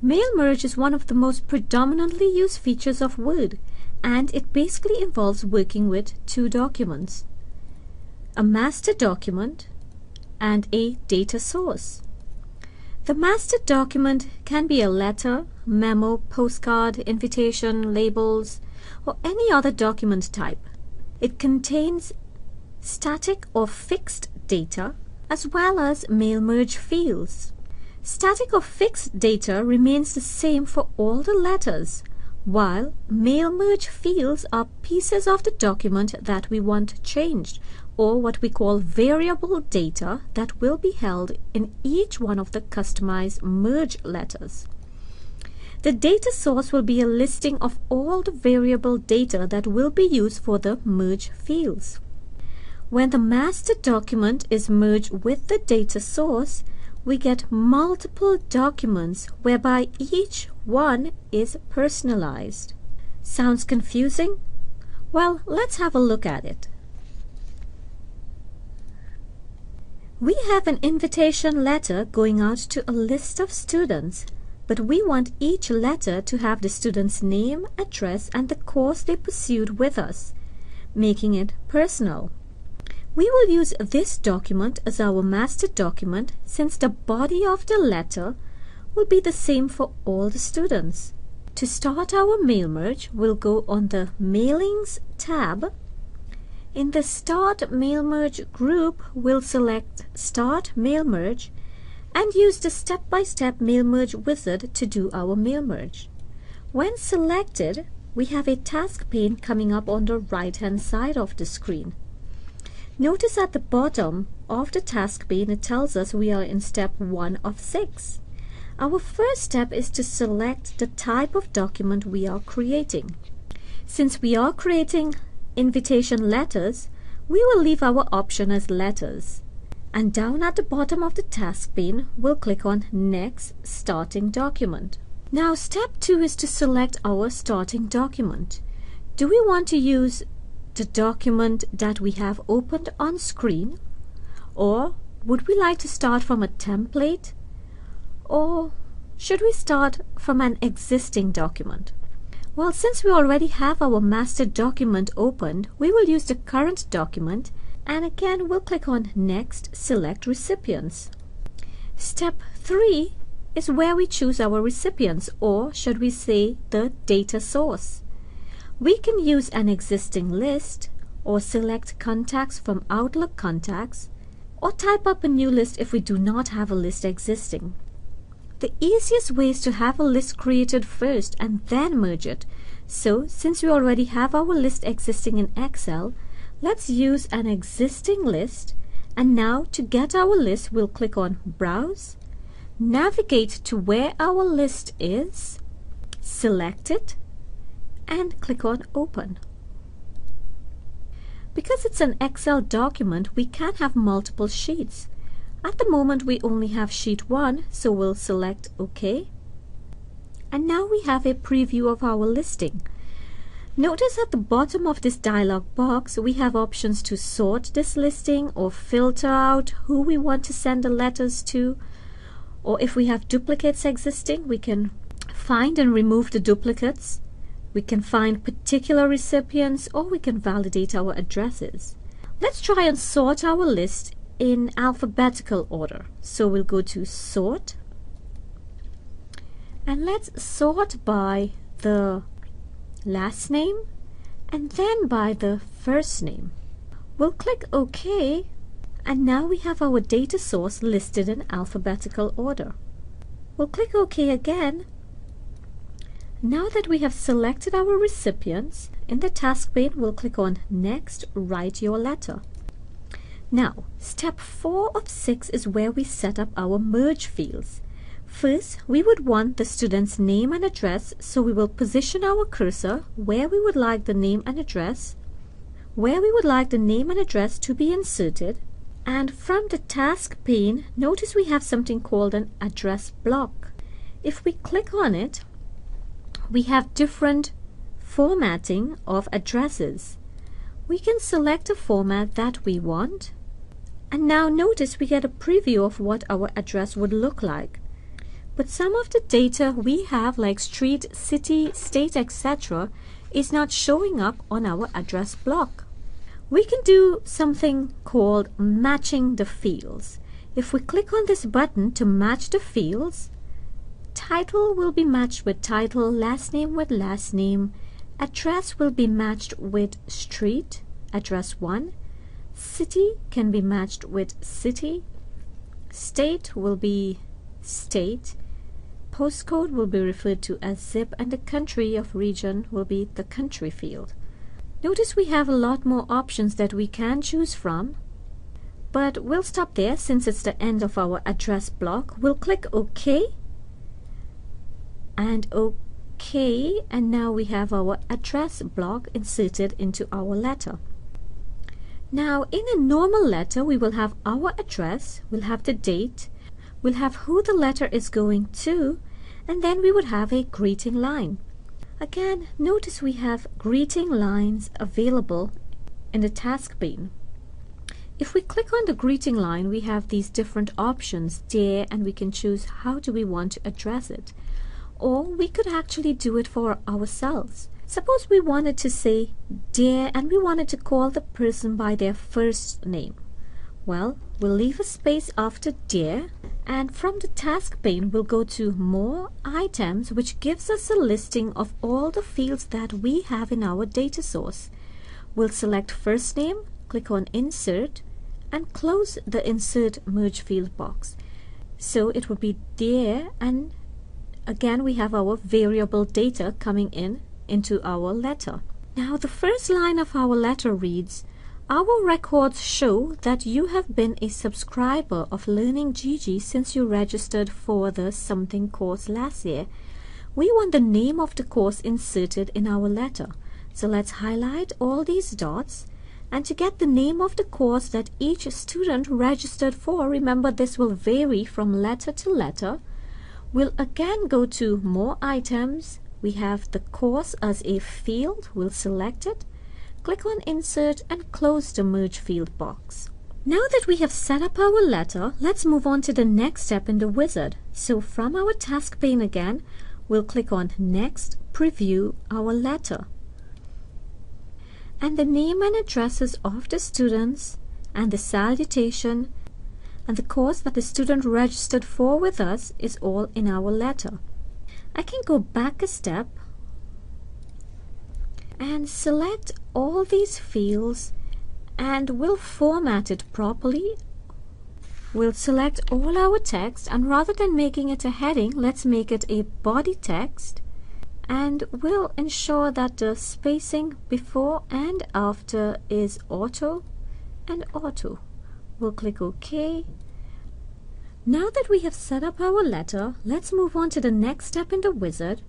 Mail merge is one of the most predominantly used features of Word, and it basically involves working with two documents, a master document and a data source. The master document can be a letter, memo, postcard, invitation, labels, or any other document type. It contains static or fixed data as well as mail merge fields. Static or fixed data remains the same for all the letters, while mail merge fields are pieces of the document that we want changed, or what we call variable data that will be held in each one of the customized merge letters. The data source will be a listing of all the variable data that will be used for the merge fields. When the master document is merged with the data source, we get multiple documents whereby each one is personalized. Sounds confusing? Well, let's have a look at it. We have an invitation letter going out to a list of students, but we want each letter to have the student's name, address, and the course they pursued with us, making it personal. We will use this document as our master document since the body of the letter will be the same for all the students. To start our mail merge, we'll go on the Mailings tab. In the Start Mail Merge group, we'll select Start Mail Merge and use the step-by-step Mail Merge wizard to do our mail merge. When selected, we have a task pane coming up on the right-hand side of the screen. Notice at the bottom of the task pane it tells us we are in step 1 of 6. Our first step is to select the type of document we are creating. Since we are creating invitation letters, we will leave our option as letters. And down at the bottom of the task pane, we'll click on Next Starting Document. Now step 2 is to select our starting document. Do we want to use the document that we have opened on screen, or would we like to start from a template, or should we start from an existing document? Well, since we already have our master document opened, we will use the current document, and again we'll click on Next, Select Recipients. Step 3 is where we choose our recipients, or should we say the data source. We can use an existing list, or select contacts from Outlook contacts, or type up a new list if we do not have a list existing. The easiest way is to have a list created first and then merge it. So, since we already have our list existing in Excel, let's use an existing list, and now to get our list we'll click on Browse, navigate to where our list is, select it, and click on Open. Because it's an Excel document, we can have multiple sheets. At the moment we only have sheet 1, so we'll select OK. And now we have a preview of our listing. Notice at the bottom of this dialog box we have options to sort this listing or filter out who we want to send the letters to, or if we have duplicates existing we can find and remove the duplicates. We can find particular recipients, or we can validate our addresses. Let's try and sort our list in alphabetical order. So we'll go to Sort, and let's sort by the last name and then by the first name. We'll click OK, and now we have our data source listed in alphabetical order. We'll click OK again. Now that we have selected our recipients, in the task pane we'll click on Next, Write Your Letter. Now, step 4 of 6 is where we set up our merge fields. First, we would want the student's name and address, so we will position our cursor where we would like the name and address, to be inserted, and from the task pane, notice we have something called an address block. If we click on it, we have different formatting of addresses. We can select a format that we want, and now notice we get a preview of what our address would look like. but some of the data we have, like street, city, state, etc., is not showing up on our address block. We can do something called matching the fields. If we click on this button to match the fields, title will be matched with title, last name with last name, address will be matched with street, address 1, city can be matched with city, state will be state, postcode will be referred to as zip, and the country of region will be the country field. Notice we have a lot more options that we can choose from, but we'll stop there since it's the end of our address block. We'll click OK and OK, and now we have our address block inserted into our letter. Now in a normal letter we will have our address, we'll have the date, we'll have who the letter is going to, and then we would have a greeting line. Again, notice we have greeting lines available in the task pane. If we click on the greeting line, we have these different options there, and we can choose how do we want to address it. Or we could actually do it for ourselves. Suppose we wanted to say dear and we wanted to call the person by their first name. Well, we'll leave a space after dear, and from the task pane we'll go to more items, which gives us a listing of all the fields that we have in our data source. We'll select first name, click on insert, and close the insert merge field box. So it will be there, and again we have our variable data coming into our letter. Now the first line of our letter reads, our records show that you have been a subscriber of Learning Gigi since you registered for the something course last year. We want the name of the course inserted in our letter. So let's highlight all these dots, and to get the name of the course that each student registered for, remember this will vary from letter to letter, we'll again go to more items. We have the course as a field, we'll select it, click on insert and close the merge field box. Now that we have set up our letter, let's move on to the next step in the wizard. So from our task pane again, we'll click on next, preview our letter. And the name and addresses of the students and the salutation and the course that the student registered for with us is all in our letter. I can go back a step and select all these fields, and we'll format it properly. We'll select all our text, and rather than making it a heading, let's make it a body text, and we'll ensure that the spacing before and after is auto and auto. We'll click OK. Now that we have set up our letter, let's move on to the next step in the wizard.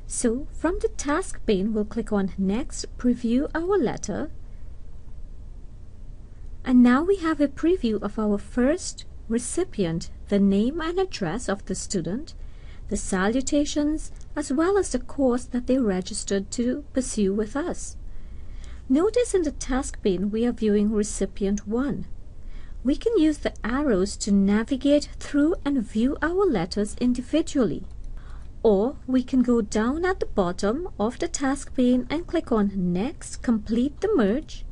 So from the task pane, we'll click on next, preview our letter. And now we have a preview of our first recipient, the name and address of the student, the salutations, as well as the course that they registered to pursue with us. Notice in the task pane we are viewing recipient 1. We can use the arrows to navigate through and view our letters individually. Or we can go down at the bottom of the task pane and click on next, complete the merge.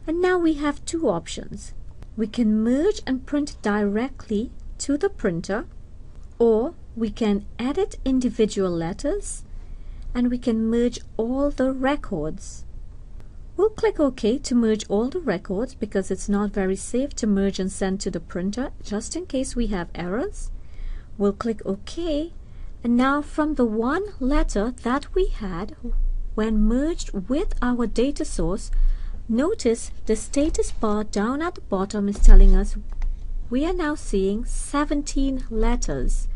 And now we have two options. We can merge and print directly to the printer, or we can edit individual letters, and we can merge all the records. We'll click OK to merge all the records because it's not very safe to merge and send to the printer, just in case we have errors. We'll click OK, and now from the one letter that we had when merged with our data source, notice the status bar down at the bottom is telling us we are now seeing 17 letters,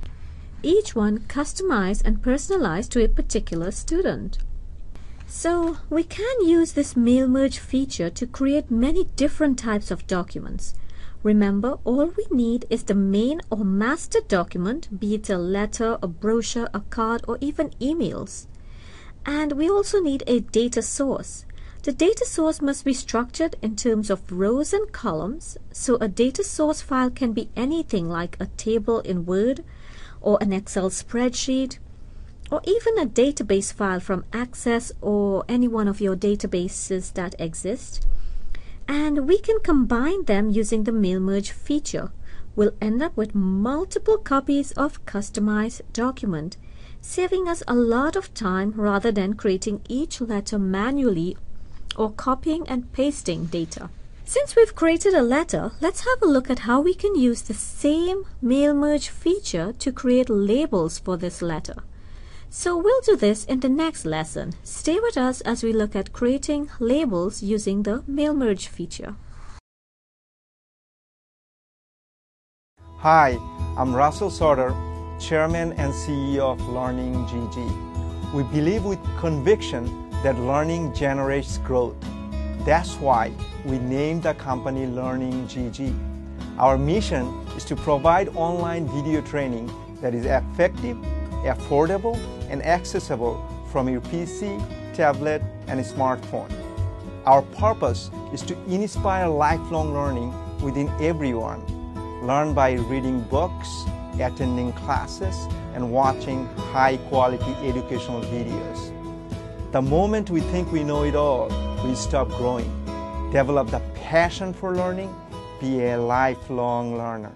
each one customized and personalized to a particular student. So we can use this mail merge feature to create many different types of documents. Remember, all we need is the main or master document, be it a letter, a brochure, a card, or even emails. And we also need a data source. The data source must be structured in terms of rows and columns, so a data source file can be anything like a table in Word, or an Excel spreadsheet, or even a database file from Access or any one of your databases that exist. And we can combine them using the mail merge feature. We'll end up with multiple copies of customized document, saving us a lot of time rather than creating each letter manually or copying and pasting data. Since we've created a letter, let's have a look at how we can use the same mail merge feature to create labels for this letter. So we'll do this in the next lesson. Stay with us as we look at creating labels using the mail merge feature. Hi, I'm Russell Sauter, Chairman and CEO of Learning GG. We believe with conviction that learning generates growth. That's why we named the company Learning GG. Our mission is to provide online video training that is effective, affordable, and accessible from your PC, tablet, and smartphone. Our purpose is to inspire lifelong learning within everyone. Learn by reading books, attending classes, and watching high-quality educational videos. The moment we think we know it all, we stop growing. Develop the passion for learning, be a lifelong learner.